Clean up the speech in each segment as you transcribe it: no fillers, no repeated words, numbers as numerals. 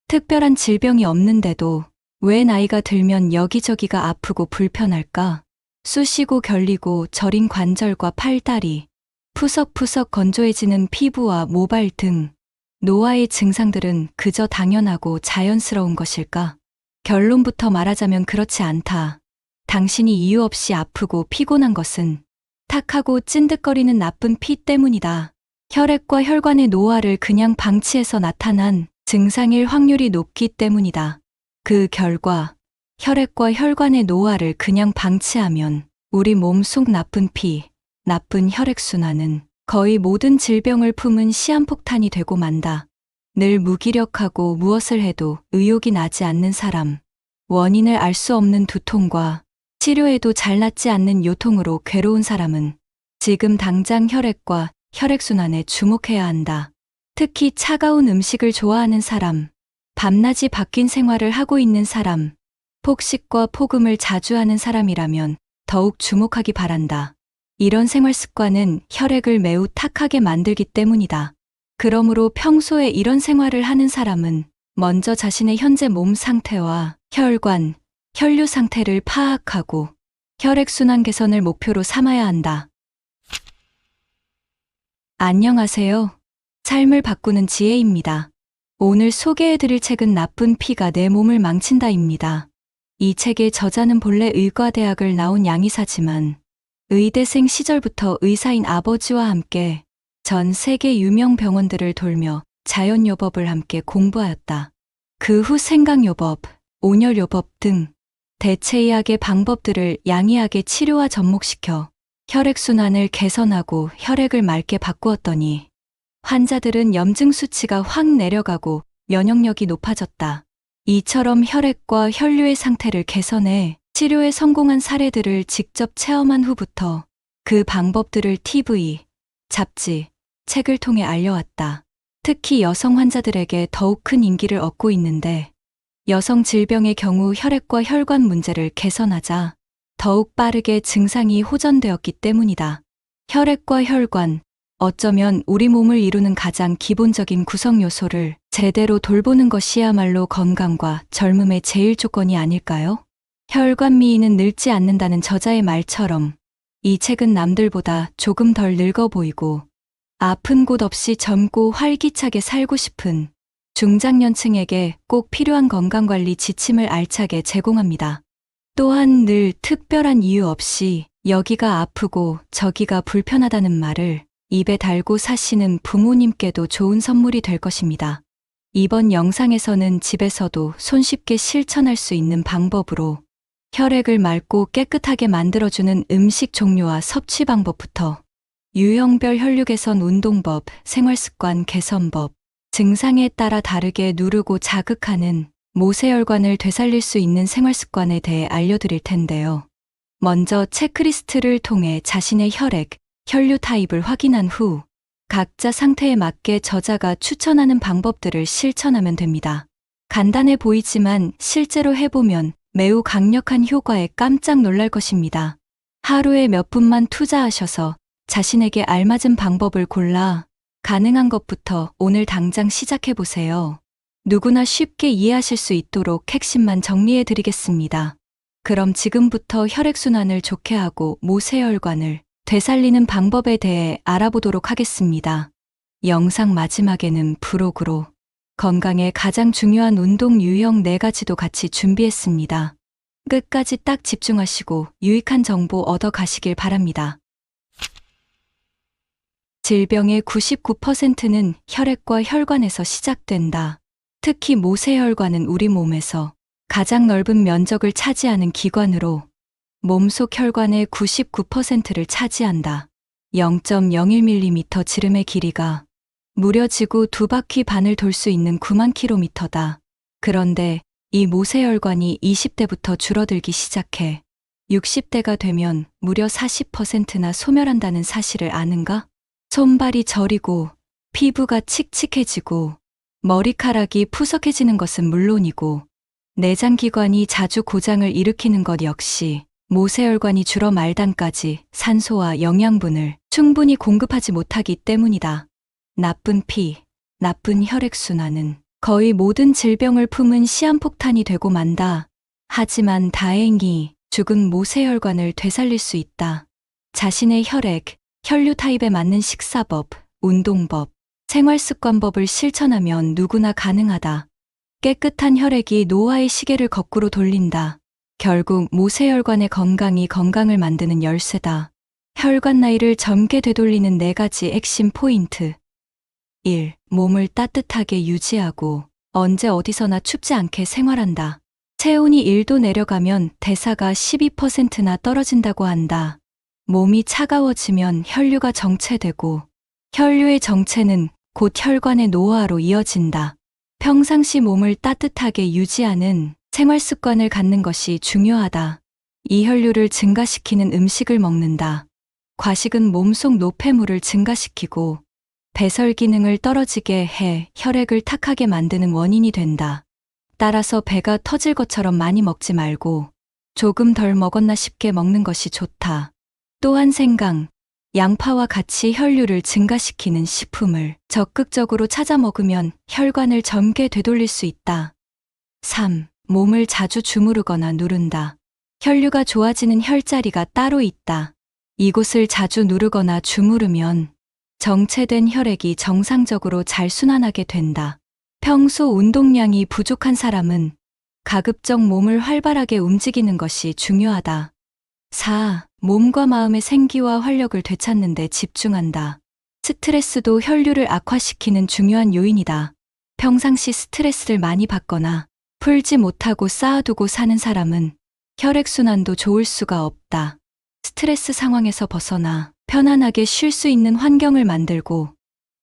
특별한 질병이 없는데도 왜 나이가 들면 여기저기가 아프고 불편할까? 쑤시고 결리고 저린 관절과 팔다리, 푸석푸석 건조해지는 피부와 모발 등 노화의 증상들은 그저 당연하고 자연스러운 것일까? 결론부터 말하자면 그렇지 않다. 당신이 이유 없이 아프고 피곤한 것은 탁하고 찐득거리는 나쁜 피 때문이다. 혈액과 혈관의 노화를 그냥 방치해서 나타난 증상일 확률이 높기 때문이다. 그 결과 혈액과 혈관의 노화를 그냥 방치하면 우리 몸속 나쁜 피, 나쁜 혈액순환은 거의 모든 질병을 품은 시한폭탄이 되고 만다. 늘 무기력하고 무엇을 해도 의욕이 나지 않는 사람, 원인을 알 수 없는 두통과 치료해도 잘 낫지 않는 요통으로 괴로운 사람은 지금 당장 혈액과 혈액순환에 주목해야 한다. 특히 차가운 음식을 좋아하는 사람, 밤낮이 바뀐 생활을 하고 있는 사람, 폭식과 폭음을 자주 하는 사람이라면 더욱 주목하기 바란다. 이런 생활 습관은 혈액을 매우 탁하게 만들기 때문이다. 그러므로 평소에 이런 생활을 하는 사람은 먼저 자신의 현재 몸 상태와 혈관, 혈류 상태를 파악하고 혈액순환 개선을 목표로 삼아야 한다. 안녕하세요. 삶을 바꾸는 지혜입니다. 오늘 소개해드릴 책은 나쁜 피가 내 몸을 망친다입니다. 이 책의 저자는 본래 의과대학을 나온 양의사지만 의대생 시절부터 의사인 아버지와 함께 전 세계 유명 병원들을 돌며 자연요법을 함께 공부하였다. 그 후 생강요법, 온열요법 등 대체의학의 방법들을 양의학의 치료와 접목시켜 혈액순환을 개선하고 혈액을 맑게 바꾸었더니 환자들은 염증 수치가 확 내려가고 면역력이 높아졌다. 이처럼 혈액과 혈류의 상태를 개선해 치료에 성공한 사례들을 직접 체험한 후부터 그 방법들을 TV, 잡지, 책을 통해 알려왔다. 특히 여성 환자들에게 더욱 큰 인기를 얻고 있는데 여성 질병의 경우 혈액과 혈관 문제를 개선하자 더욱 빠르게 증상이 호전되었기 때문이다. 혈액과 혈관, 어쩌면 우리 몸을 이루는 가장 기본적인 구성 요소를 제대로 돌보는 것이야말로 건강과 젊음의 제일 조건이 아닐까요? 혈관 미인은 늙지 않는다는 저자의 말처럼 이 책은 남들보다 조금 덜 늙어 보이고 아픈 곳 없이 젊고 활기차게 살고 싶은 중장년층에게 꼭 필요한 건강관리 지침을 알차게 제공합니다. 또한 늘 특별한 이유 없이 여기가 아프고 저기가 불편하다는 말을 입에 달고 사시는 부모님께도 좋은 선물이 될 것입니다. 이번 영상에서는 집에서도 손쉽게 실천할 수 있는 방법으로 혈액을 맑고 깨끗하게 만들어주는 음식 종류와 섭취 방법부터 유형별 혈류 개선 운동법, 생활습관 개선법, 증상에 따라 다르게 누르고 자극하는 모세혈관을 되살릴 수 있는 생활습관에 대해 알려드릴 텐데요. 먼저 체크리스트를 통해 자신의 혈액, 혈류 타입을 확인한 후 각자 상태에 맞게 저자가 추천하는 방법들을 실천하면 됩니다. 간단해 보이지만 실제로 해보면 매우 강력한 효과에 깜짝 놀랄 것입니다. 하루에 몇 분만 투자하셔서 자신에게 알맞은 방법을 골라 가능한 것부터 오늘 당장 시작해보세요. 누구나 쉽게 이해하실 수 있도록 핵심만 정리해 드리겠습니다. 그럼 지금부터 혈액순환을 좋게 하고 모세혈관을 되살리는 방법에 대해 알아보도록 하겠습니다. 영상 마지막에는 부록으로 건강에 가장 중요한 운동 유형 4가지도 같이 준비했습니다. 끝까지 딱 집중하시고 유익한 정보 얻어 가시길 바랍니다. 질병의 99%는 혈액과 혈관에서 시작된다. 특히 모세혈관은 우리 몸에서 가장 넓은 면적을 차지하는 기관으로 몸속 혈관의 99%를 차지한다. 0.01mm 지름의 길이가 무려 지구 2바퀴 반을 돌 수 있는 9만 킬로미터다. 그런데 이 모세혈관이 20대부터 줄어들기 시작해 60대가 되면 무려 40%나 소멸한다는 사실을 아는가? 손발이 저리고 피부가 칙칙해지고 머리카락이 푸석해지는 것은 물론이고 내장기관이 자주 고장을 일으키는 것 역시 모세혈관이 줄어 말단까지 산소와 영양분을 충분히 공급하지 못하기 때문이다. 나쁜 피, 나쁜 혈액순환은 거의 모든 질병을 품은 시한폭탄이 되고 만다. 하지만 다행히 죽은 모세혈관을 되살릴 수 있다. 자신의 혈액, 혈류 타입에 맞는 식사법, 운동법, 생활습관법을 실천하면 누구나 가능하다. 깨끗한 혈액이 노화의 시계를 거꾸로 돌린다. 결국 모세혈관의 건강이 건강을 만드는 열쇠다. 혈관 나이를 젊게 되돌리는 4가지 핵심 포인트. 1. 몸을 따뜻하게 유지하고 언제 어디서나 춥지 않게 생활한다. 체온이 1도 내려가면 대사가 12%나 떨어진다고 한다. 몸이 차가워지면 혈류가 정체되고 혈류의 정체는 곧 혈관의 노화로 이어진다. 평상시 몸을 따뜻하게 유지하는 생활 습관을 갖는 것이 중요하다. 이 혈류를 증가시키는 음식을 먹는다. 과식은 몸속 노폐물을 증가시키고 배설 기능을 떨어지게 해 혈액을 탁하게 만드는 원인이 된다. 따라서 배가 터질 것처럼 많이 먹지 말고 조금 덜 먹었나 싶게 먹는 것이 좋다. 또한 생강, 양파와 같이 혈류를 증가시키는 식품을 적극적으로 찾아 먹으면 혈관을 젊게 되돌릴 수 있다. 3. 몸을 자주 주무르거나 누른다. 혈류가 좋아지는 혈자리가 따로 있다. 이곳을 자주 누르거나 주무르면 정체된 혈액이 정상적으로 잘 순환하게 된다. 평소 운동량이 부족한 사람은 가급적 몸을 활발하게 움직이는 것이 중요하다. 4. 몸과 마음의 생기와 활력을 되찾는 데 집중한다. 스트레스도 혈류를 악화시키는 중요한 요인이다. 평상시 스트레스를 많이 받거나 풀지 못하고 쌓아두고 사는 사람은 혈액순환도 좋을 수가 없다. 스트레스 상황에서 벗어나 편안하게 쉴 수 있는 환경을 만들고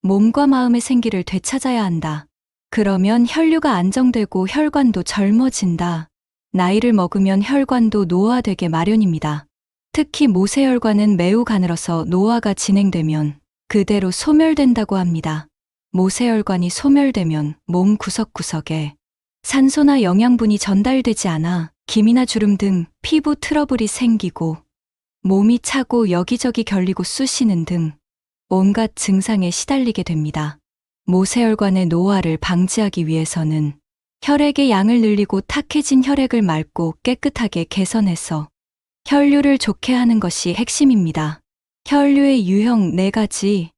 몸과 마음의 생기를 되찾아야 한다. 그러면 혈류가 안정되고 혈관도 젊어진다. 나이를 먹으면 혈관도 노화되게 마련입니다. 특히 모세혈관은 매우 가늘어서 노화가 진행되면 그대로 소멸된다고 합니다. 모세혈관이 소멸되면 몸 구석구석에 산소나 영양분이 전달되지 않아 기미나 주름 등 피부 트러블이 생기고 몸이 차고 여기저기 결리고 쑤시는 등 온갖 증상에 시달리게 됩니다. 모세혈관의 노화를 방지하기 위해서는 혈액의 양을 늘리고 탁해진 혈액을 맑고 깨끗하게 개선해서 혈류를 좋게 하는 것이 핵심입니다. 혈류의 유형 4가지.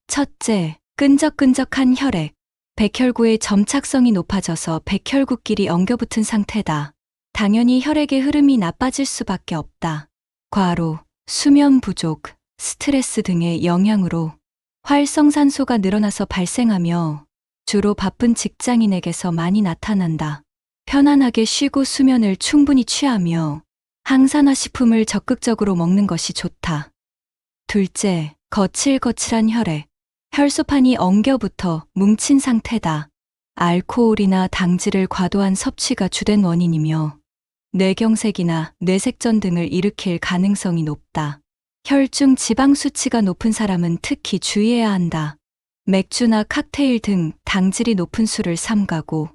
첫째, 끈적끈적한 혈액. 백혈구의 점착성이 높아져서 백혈구끼리 엉겨붙은 상태다. 당연히 혈액의 흐름이 나빠질 수밖에 없다. 과로, 수면 부족, 스트레스 등의 영향으로 활성산소가 늘어나서 발생하며 주로 바쁜 직장인에게서 많이 나타난다. 편안하게 쉬고 수면을 충분히 취하며 항산화 식품을 적극적으로 먹는 것이 좋다. 둘째, 거칠거칠한 혈액. 혈소판이 엉겨붙어 뭉친 상태다. 알코올이나 당질을 과도한 섭취가 주된 원인이며 뇌경색이나 뇌색전 등을 일으킬 가능성이 높다. 혈중 지방 수치가 높은 사람은 특히 주의해야 한다. 맥주나 칵테일 등 당질이 높은 술을 삼가고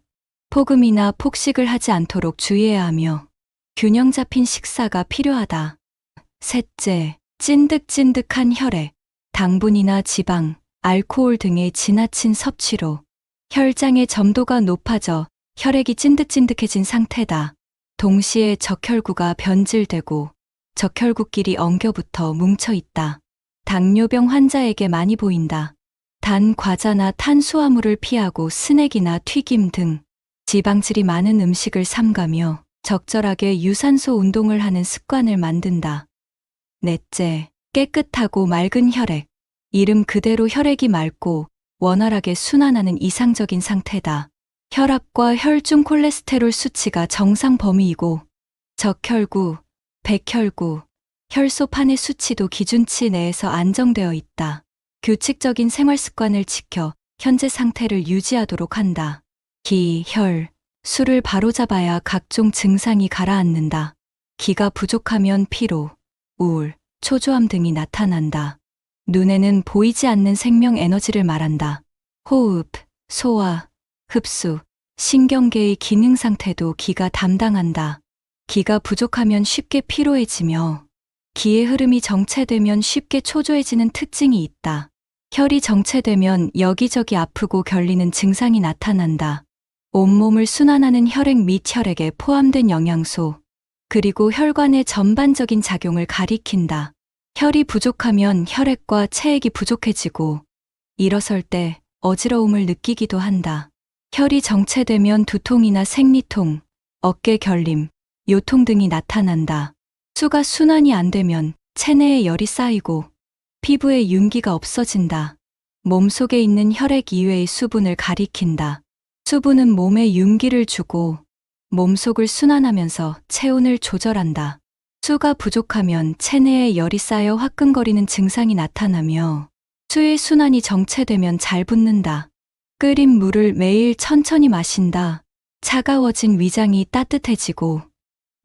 폭음이나 폭식을 하지 않도록 주의해야 하며 균형 잡힌 식사가 필요하다. 셋째, 찐득찐득한 혈액. 당분이나 지방, 알코올 등의 지나친 섭취로 혈장의 점도가 높아져 혈액이 찐득찐득해진 상태다. 동시에 적혈구가 변질되고 적혈구끼리 엉겨붙어 뭉쳐있다. 당뇨병 환자에게 많이 보인다. 단 과자나 탄수화물을 피하고 스낵이나 튀김 등 지방질이 많은 음식을 삼가며 적절하게 유산소 운동을 하는 습관을 만든다. 넷째, 깨끗하고 맑은 혈액. 이름 그대로 혈액이 맑고 원활하게 순환하는 이상적인 상태다. 혈압과 혈중 콜레스테롤 수치가 정상 범위이고 적혈구, 백혈구, 혈소판의 수치도 기준치 내에서 안정되어 있다. 규칙적인 생활 습관을 지켜 현재 상태를 유지하도록 한다. 기, 혈, 술을 바로잡아야 각종 증상이 가라앉는다. 기가 부족하면 피로, 우울, 초조함 등이 나타난다. 눈에는 보이지 않는 생명 에너지를 말한다. 호흡, 소화, 흡수, 신경계의 기능 상태도 기가 담당한다. 기가 부족하면 쉽게 피로해지며 기의 흐름이 정체되면 쉽게 초조해지는 특징이 있다. 혈이 정체되면 여기저기 아프고 결리는 증상이 나타난다. 온몸을 순환하는 혈액 및 혈액에 포함된 영양소, 그리고 혈관의 전반적인 작용을 가리킨다. 혈이 부족하면 혈액과 체액이 부족해지고 일어설 때 어지러움을 느끼기도 한다. 혈이 정체되면 두통이나 생리통, 어깨 결림, 요통 등이 나타난다. 수가 순환이 안 되면 체내에 열이 쌓이고 피부에 윤기가 없어진다. 몸속에 있는 혈액 이외의 수분을 가리킨다. 수분은 몸에 윤기를 주고 몸속을 순환하면서 체온을 조절한다. 수가 부족하면 체내에 열이 쌓여 화끈거리는 증상이 나타나며 수의 순환이 정체되면 잘 붓는다. 끓인 물을 매일 천천히 마신다. 차가워진 위장이 따뜻해지고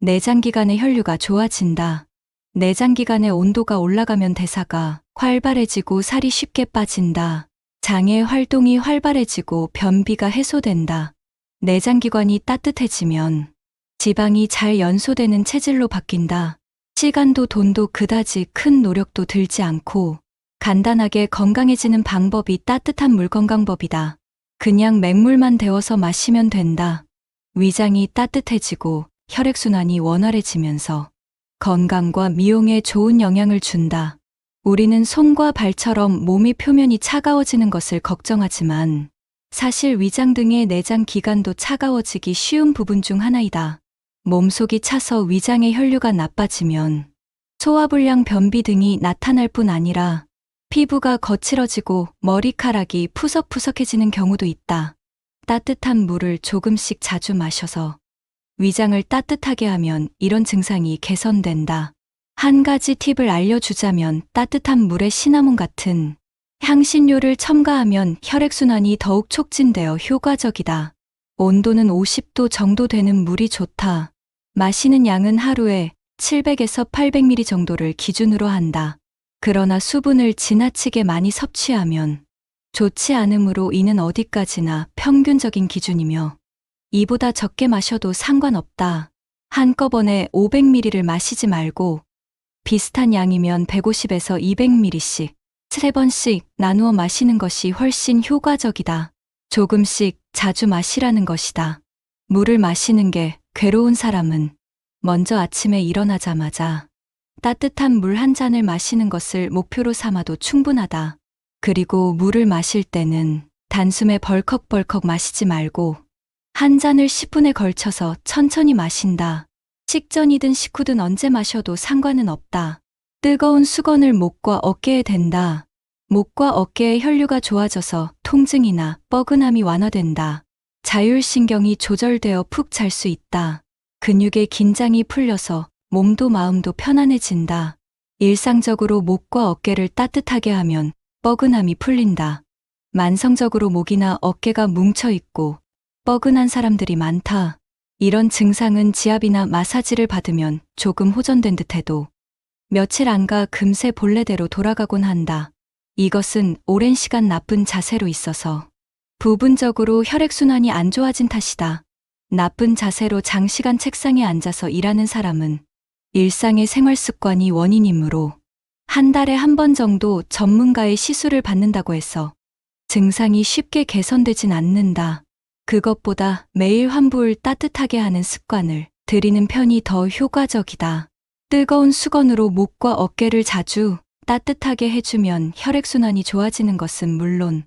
내장기관의 혈류가 좋아진다. 내장기관의 온도가 올라가면 대사가 활발해지고 살이 쉽게 빠진다. 장의 활동이 활발해지고 변비가 해소된다. 내장기관이 따뜻해지면 지방이 잘 연소되는 체질로 바뀐다. 시간도 돈도 그다지 큰 노력도 들지 않고 간단하게 건강해지는 방법이 따뜻한 물 건강법이다. 그냥 맹물만 데워서 마시면 된다. 위장이 따뜻해지고 혈액순환이 원활해지면서 건강과 미용에 좋은 영향을 준다. 우리는 손과 발처럼 몸의 표면이 차가워지는 것을 걱정하지만 사실 위장 등의 내장 기관도 차가워지기 쉬운 부분 중 하나이다. 몸속이 차서 위장의 혈류가 나빠지면 소화불량, 변비 등이 나타날 뿐 아니라 피부가 거칠어지고 머리카락이 푸석푸석해지는 경우도 있다. 따뜻한 물을 조금씩 자주 마셔서 위장을 따뜻하게 하면 이런 증상이 개선된다. 한 가지 팁을 알려주자면 따뜻한 물에 시나몬 같은 향신료를 첨가하면 혈액순환이 더욱 촉진되어 효과적이다. 온도는 50도 정도 되는 물이 좋다. 마시는 양은 하루에 700에서 800ml 정도를 기준으로 한다. 그러나 수분을 지나치게 많이 섭취하면 좋지 않으므로 이는 어디까지나 평균적인 기준이며 이보다 적게 마셔도 상관없다. 한꺼번에 500ml를 마시지 말고 비슷한 양이면 150에서 200ml씩 3번씩 나누어 마시는 것이 훨씬 효과적이다. 조금씩 자주 마시라는 것이다. 물을 마시는 게 괴로운 사람은 먼저 아침에 일어나자마자 따뜻한 물 한 잔을 마시는 것을 목표로 삼아도 충분하다. 그리고 물을 마실 때는 단숨에 벌컥벌컥 마시지 말고 한 잔을 10분에 걸쳐서 천천히 마신다. 식전이든 식후든 언제 마셔도 상관은 없다. 뜨거운 수건을 목과 어깨에 댄다. 목과 어깨의 혈류가 좋아져서 통증이나 뻐근함이 완화된다. 자율신경이 조절되어 푹 잘 수 있다. 근육의 긴장이 풀려서 몸도 마음도 편안해진다. 일상적으로 목과 어깨를 따뜻하게 하면 뻐근함이 풀린다. 만성적으로 목이나 어깨가 뭉쳐있고 뻐근한 사람들이 많다. 이런 증상은 지압이나 마사지를 받으면 조금 호전된 듯해도 며칠 안가 금세 본래대로 돌아가곤 한다. 이것은 오랜 시간 나쁜 자세로 있어서 부분적으로 혈액순환이 안 좋아진 탓이다. 나쁜 자세로 장시간 책상에 앉아서 일하는 사람은 일상의 생활 습관이 원인이므로 한 달에 한 번 정도 전문가의 시술을 받는다고 해서 증상이 쉽게 개선되진 않는다. 그것보다 매일 환부를 따뜻하게 하는 습관을 들이는 편이 더 효과적이다. 뜨거운 수건으로 목과 어깨를 자주 따뜻하게 해주면 혈액순환이 좋아지는 것은 물론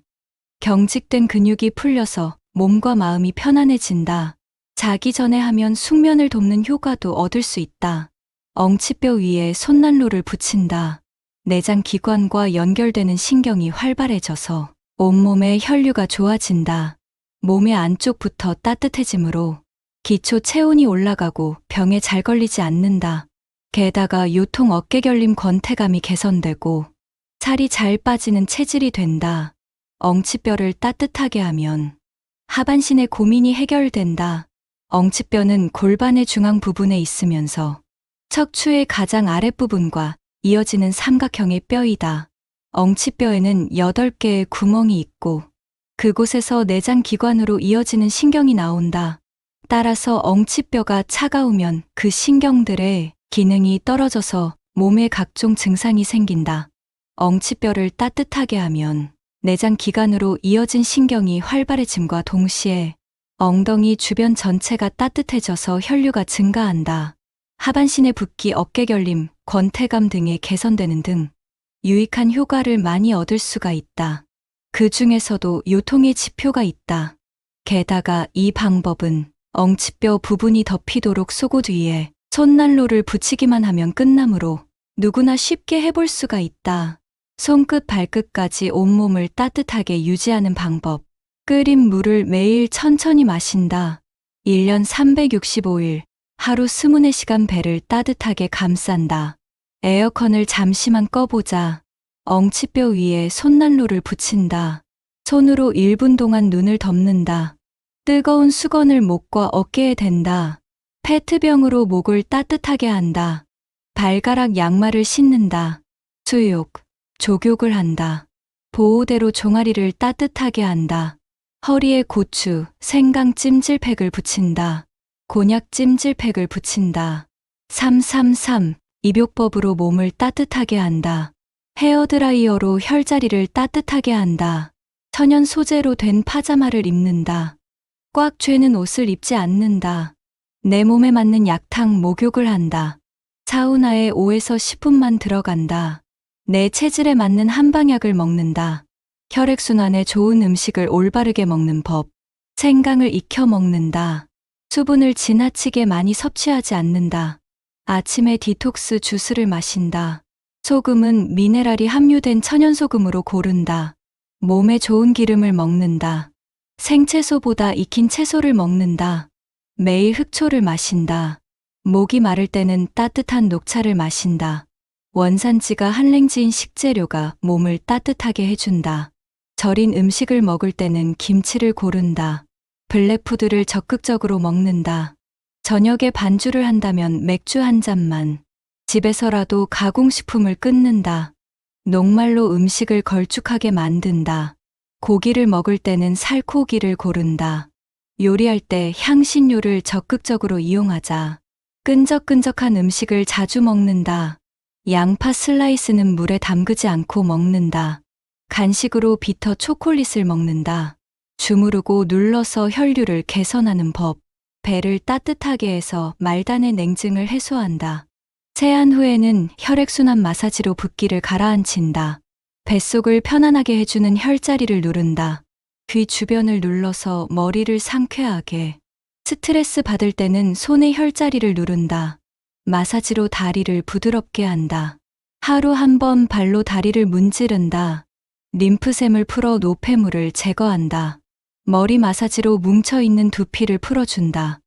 경직된 근육이 풀려서 몸과 마음이 편안해진다. 자기 전에 하면 숙면을 돕는 효과도 얻을 수 있다. 엉치뼈 위에 손난로를 붙인다. 내장 기관과 연결되는 신경이 활발해져서 온몸의 혈류가 좋아진다. 몸의 안쪽부터 따뜻해지므로 기초 체온이 올라가고 병에 잘 걸리지 않는다. 게다가 요통 어깨 결림 권태감이 개선되고 살이 잘 빠지는 체질이 된다. 엉치뼈를 따뜻하게 하면 하반신의 고민이 해결된다. 엉치뼈는 골반의 중앙 부분에 있으면서 척추의 가장 아랫부분과 이어지는 삼각형의 뼈이다. 엉치뼈에는 8개의 구멍이 있고 그곳에서 내장 기관으로 이어지는 신경이 나온다. 따라서 엉치뼈가 차가우면 그 신경들의 기능이 떨어져서 몸에 각종 증상이 생긴다. 엉치뼈를 따뜻하게 하면 내장 기관으로 이어진 신경이 활발해짐과 동시에 엉덩이 주변 전체가 따뜻해져서 혈류가 증가한다. 하반신의 붓기, 어깨 결림, 권태감 등이 개선되는 등 유익한 효과를 많이 얻을 수가 있다. 그 중에서도 요통의 지표가 있다. 게다가 이 방법은 엉치뼈 부분이 덮이도록 속옷 위에 손난로를 붙이기만 하면 끝나므로 누구나 쉽게 해볼 수가 있다. 손끝 발끝까지 온몸을 따뜻하게 유지하는 방법. 끓인 물을 매일 천천히 마신다. 1년 365일, 하루 24시간 배를 따뜻하게 감싼다. 에어컨을 잠시만 꺼보자. 엉치뼈 위에 손난로를 붙인다. 손으로 1분 동안 눈을 덮는다. 뜨거운 수건을 목과 어깨에 댄다. 페트병으로 목을 따뜻하게 한다. 발가락 양말을 신는다. 수욕, 족욕을 한다. 보호대로 종아리를 따뜻하게 한다. 허리에 고추, 생강 찜질팩을 붙인다. 곤약 찜질팩을 붙인다. 333, 입욕법으로 몸을 따뜻하게 한다. 헤어드라이어로 혈자리를 따뜻하게 한다. 천연 소재로 된 파자마를 입는다. 꽉 죄는 옷을 입지 않는다. 내 몸에 맞는 약탕 목욕을 한다. 사우나에 5에서 10분만 들어간다. 내 체질에 맞는 한방약을 먹는다. 혈액순환에 좋은 음식을 올바르게 먹는 법. 생강을 익혀 먹는다. 수분을 지나치게 많이 섭취하지 않는다. 아침에 디톡스 주스를 마신다. 소금은 미네랄이 함유된 천연소금으로 고른다. 몸에 좋은 기름을 먹는다. 생채소보다 익힌 채소를 먹는다. 매일 흑초를 마신다. 목이 마를 때는 따뜻한 녹차를 마신다. 원산지가 한랭지인 식재료가 몸을 따뜻하게 해준다. 절인 음식을 먹을 때는 김치를 고른다. 블랙푸드를 적극적으로 먹는다. 저녁에 반주를 한다면 맥주 한 잔만. 집에서라도 가공식품을 끊는다. 녹말로 음식을 걸쭉하게 만든다. 고기를 먹을 때는 살코기를 고른다. 요리할 때 향신료를 적극적으로 이용하자. 끈적끈적한 음식을 자주 먹는다. 양파 슬라이스는 물에 담그지 않고 먹는다. 간식으로 비터 초콜릿을 먹는다. 주무르고 눌러서 혈류를 개선하는 법. 배를 따뜻하게 해서 말단의 냉증을 해소한다. 체한 후에는 혈액순환 마사지로 붓기를 가라앉힌다. 뱃속을 편안하게 해주는 혈자리를 누른다. 귀 주변을 눌러서 머리를 상쾌하게. 스트레스 받을 때는 손의 혈자리를 누른다. 마사지로 다리를 부드럽게 한다. 하루 한 번 발로 다리를 문지른다. 림프샘을 풀어 노폐물을 제거한다. 머리 마사지로 뭉쳐있는 두피를 풀어준다.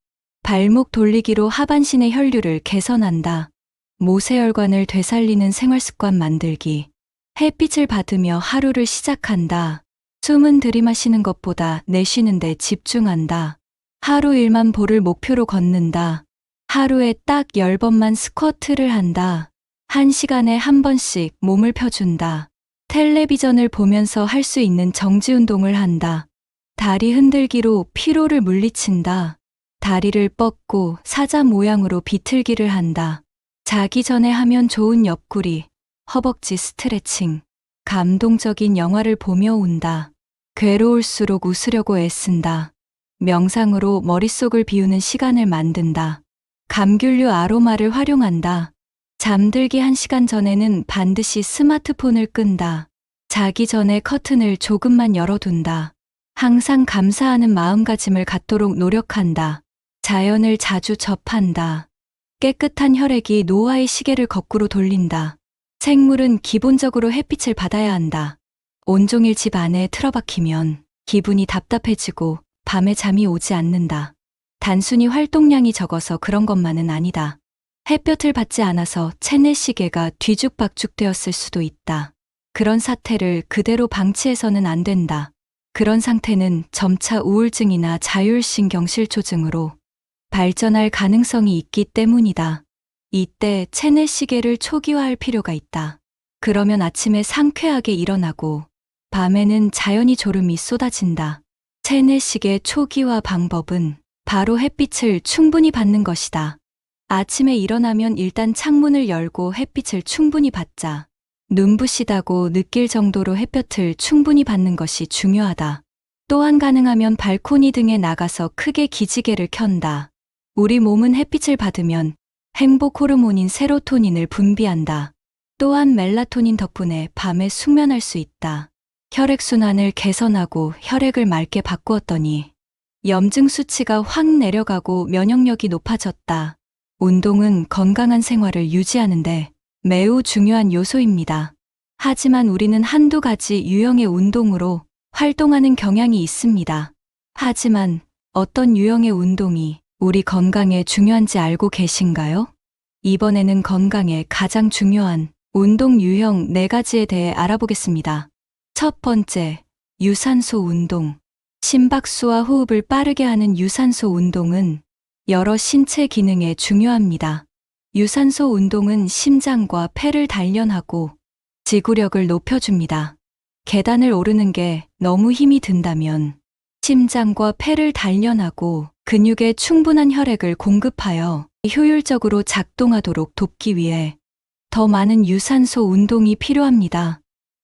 발목 돌리기로 하반신의 혈류를 개선한다. 모세혈관을 되살리는 생활습관 만들기. 햇빛을 받으며 하루를 시작한다. 숨은 들이마시는 것보다 내쉬는 데 집중한다. 하루 1만 보를 목표로 걷는다. 하루에 딱 10번만 스쿼트를 한다. 1시간에 한 번씩 몸을 펴준다. 텔레비전을 보면서 할 수 있는 정지운동을 한다. 다리 흔들기로 피로를 물리친다. 다리를 뻗고 사자 모양으로 비틀기를 한다. 자기 전에 하면 좋은 옆구리, 허벅지 스트레칭. 감동적인 영화를 보며 운다. 괴로울수록 웃으려고 애쓴다. 명상으로 머릿속을 비우는 시간을 만든다. 감귤류 아로마를 활용한다. 잠들기 1시간 전에는 반드시 스마트폰을 끈다. 자기 전에 커튼을 조금만 열어둔다. 항상 감사하는 마음가짐을 갖도록 노력한다. 자연을 자주 접한다. 깨끗한 혈액이 노화의 시계를 거꾸로 돌린다. 생물은 기본적으로 햇빛을 받아야 한다. 온종일 집 안에 틀어박히면 기분이 답답해지고 밤에 잠이 오지 않는다. 단순히 활동량이 적어서 그런 것만은 아니다. 햇볕을 받지 않아서 체내 시계가 뒤죽박죽 되었을 수도 있다. 그런 사태를 그대로 방치해서는 안 된다. 그런 상태는 점차 우울증이나 자율신경실조증으로 발전할 가능성이 있기 때문이다. 이때 체내 시계를 초기화할 필요가 있다. 그러면 아침에 상쾌하게 일어나고 밤에는 자연히 졸음이 쏟아진다. 체내 시계 초기화 방법은 바로 햇빛을 충분히 받는 것이다. 아침에 일어나면 일단 창문을 열고 햇빛을 충분히 받자. 눈부시다고 느낄 정도로 햇볕을 충분히 받는 것이 중요하다. 또한 가능하면 발코니 등에 나가서 크게 기지개를 켠다. 우리 몸은 햇빛을 받으면 행복 호르몬인 세로토닌을 분비한다. 또한 멜라토닌 덕분에 밤에 숙면할 수 있다. 혈액순환을 개선하고 혈액을 맑게 바꾸었더니 염증 수치가 확 내려가고 면역력이 높아졌다. 운동은 건강한 생활을 유지하는데 매우 중요한 요소입니다. 하지만 우리는 한두 가지 유형의 운동으로 활동하는 경향이 있습니다. 하지만 어떤 유형의 운동이 우리 건강에 중요한지 알고 계신가요? 이번에는 건강에 가장 중요한 운동 유형 4가지에 대해 알아보겠습니다. 첫 번째, 유산소 운동. 심박수와 호흡을 빠르게 하는 유산소 운동은 여러 신체 기능에 중요합니다. 유산소 운동은 심장과 폐를 단련하고 지구력을 높여줍니다. 계단을 오르는 게 너무 힘이 든다면 심장과 폐를 단련하고 근육에 충분한 혈액을 공급하여 효율적으로 작동하도록 돕기 위해 더 많은 유산소 운동이 필요합니다.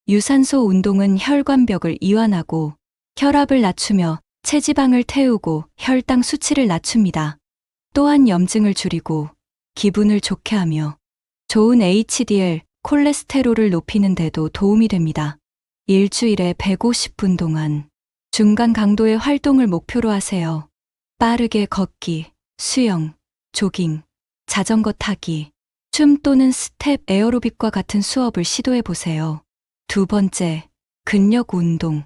유산소 운동은 혈관벽을 이완하고 혈압을 낮추며 체지방을 태우고 혈당 수치를 낮춥니다. 또한 염증을 줄이고 기분을 좋게 하며 좋은 HDL, 콜레스테롤을 높이는 데도 도움이 됩니다. 일주일에 150분 동안 중간 강도의 활동을 목표로 하세요. 빠르게 걷기, 수영, 조깅, 자전거 타기, 춤 또는 스텝 에어로빅과 같은 수업을 시도해 보세요. 두 번째, 근력 운동.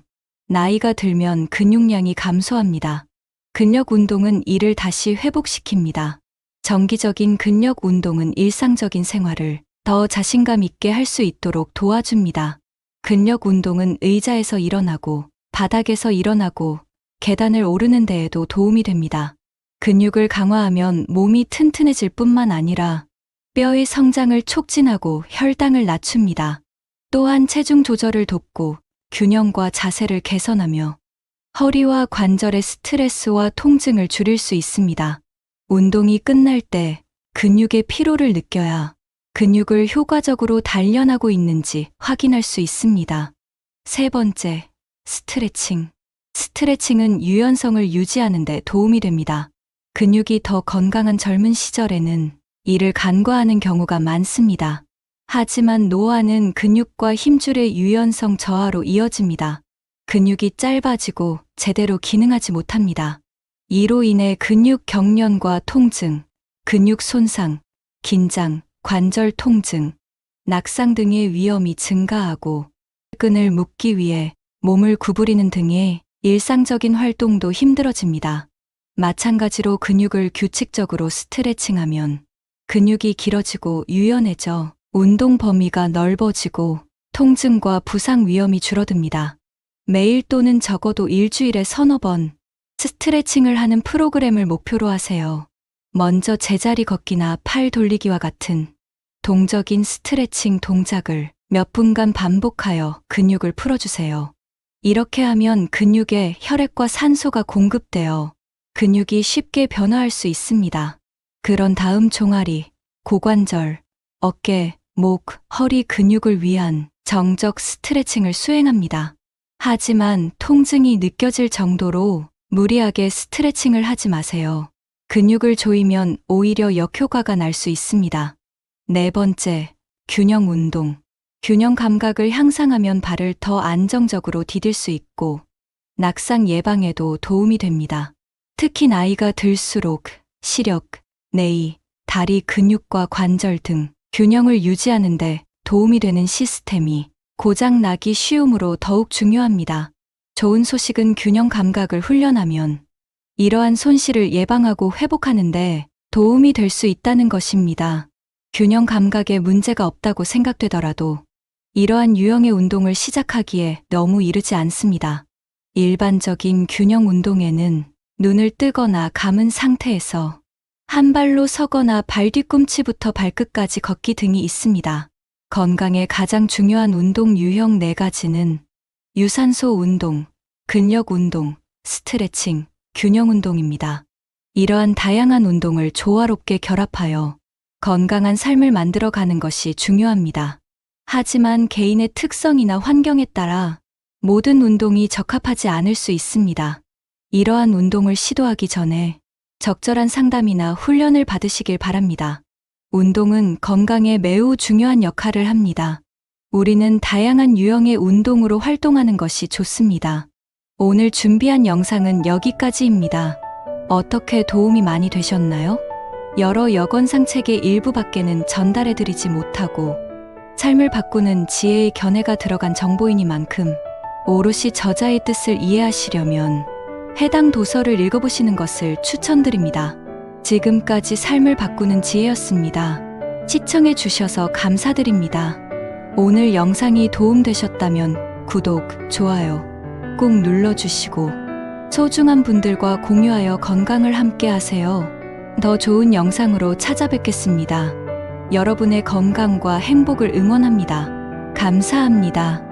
나이가 들면 근육량이 감소합니다. 근력 운동은 이를 다시 회복시킵니다. 정기적인 근력 운동은 일상적인 생활을 더 자신감 있게 할 수 있도록 도와줍니다. 근력 운동은 의자에서 일어나고, 바닥에서 일어나고, 계단을 오르는 데에도 도움이 됩니다. 근육을 강화하면 몸이 튼튼해질 뿐만 아니라 뼈의 성장을 촉진하고 혈당을 낮춥니다. 또한 체중 조절을 돕고 균형과 자세를 개선하며 허리와 관절의 스트레스와 통증을 줄일 수 있습니다. 운동이 끝날 때 근육의 피로를 느껴야 근육을 효과적으로 단련하고 있는지 확인할 수 있습니다. 세 번째, 스트레칭. 스트레칭은 유연성을 유지하는 데 도움이 됩니다. 근육이 더 건강한 젊은 시절에는 이를 간과하는 경우가 많습니다. 하지만 노화는 근육과 힘줄의 유연성 저하로 이어집니다. 근육이 짧아지고 제대로 기능하지 못합니다. 이로 인해 근육 경련과 통증, 근육 손상, 긴장, 관절 통증, 낙상 등의 위험이 증가하고 끈을 묶기 위해 몸을 구부리는 등의 일상적인 활동도 힘들어집니다. 마찬가지로 근육을 규칙적으로 스트레칭하면 근육이 길어지고 유연해져 운동 범위가 넓어지고 통증과 부상 위험이 줄어듭니다. 매일 또는 적어도 일주일에 서너 번 스트레칭을 하는 프로그램을 목표로 하세요. 먼저 제자리 걷기나 팔 돌리기와 같은 동적인 스트레칭 동작을 몇 분간 반복하여 근육을 풀어주세요. 이렇게 하면 근육에 혈액과 산소가 공급되어 근육이 쉽게 변화할 수 있습니다. 그런 다음 종아리, 고관절, 어깨, 목, 허리 근육을 위한 정적 스트레칭을 수행합니다. 하지만 통증이 느껴질 정도로 무리하게 스트레칭을 하지 마세요. 근육을 조이면 오히려 역효과가 날 수 있습니다. 네 번째, 균형 운동. 균형 감각을 향상하면 발을 더 안정적으로 디딜 수 있고 낙상 예방에도 도움이 됩니다. 특히 나이가 들수록 시력, 내이, 다리 근육과 관절 등 균형을 유지하는 데 도움이 되는 시스템이 고장 나기 쉬우므로 더욱 중요합니다. 좋은 소식은 균형 감각을 훈련하면 이러한 손실을 예방하고 회복하는데 도움이 될 수 있다는 것입니다. 균형 감각에 문제가 없다고 생각되더라도 이러한 유형의 운동을 시작하기에 너무 이르지 않습니다. 일반적인 균형 운동에는 눈을 뜨거나 감은 상태에서 한 발로 서거나 발 뒤꿈치부터 발끝까지 걷기 등이 있습니다. 건강에 가장 중요한 운동 유형 4가지는 유산소 운동, 근력 운동, 스트레칭, 균형 운동입니다. 이러한 다양한 운동을 조화롭게 결합하여 건강한 삶을 만들어가는 것이 중요합니다. 하지만 개인의 특성이나 환경에 따라 모든 운동이 적합하지 않을 수 있습니다. 이러한 운동을 시도하기 전에 적절한 상담이나 훈련을 받으시길 바랍니다. 운동은 건강에 매우 중요한 역할을 합니다. 우리는 다양한 유형의 운동으로 활동하는 것이 좋습니다. 오늘 준비한 영상은 여기까지입니다. 어떻게 도움이 많이 되셨나요? 여러 여건상책의 일부밖에는 전달해드리지 못하고 삶을 바꾸는 지혜의 견해가 들어간 정보이니만큼 오롯이 저자의 뜻을 이해하시려면 해당 도서를 읽어보시는 것을 추천드립니다. 지금까지 삶을 바꾸는 지혜였습니다. 시청해 주셔서 감사드립니다. 오늘 영상이 도움되셨다면 구독, 좋아요 꼭 눌러주시고 소중한 분들과 공유하여 건강을 함께 하세요. 더 좋은 영상으로 찾아뵙겠습니다. 여러분의 건강과 행복을 응원합니다. 감사합니다.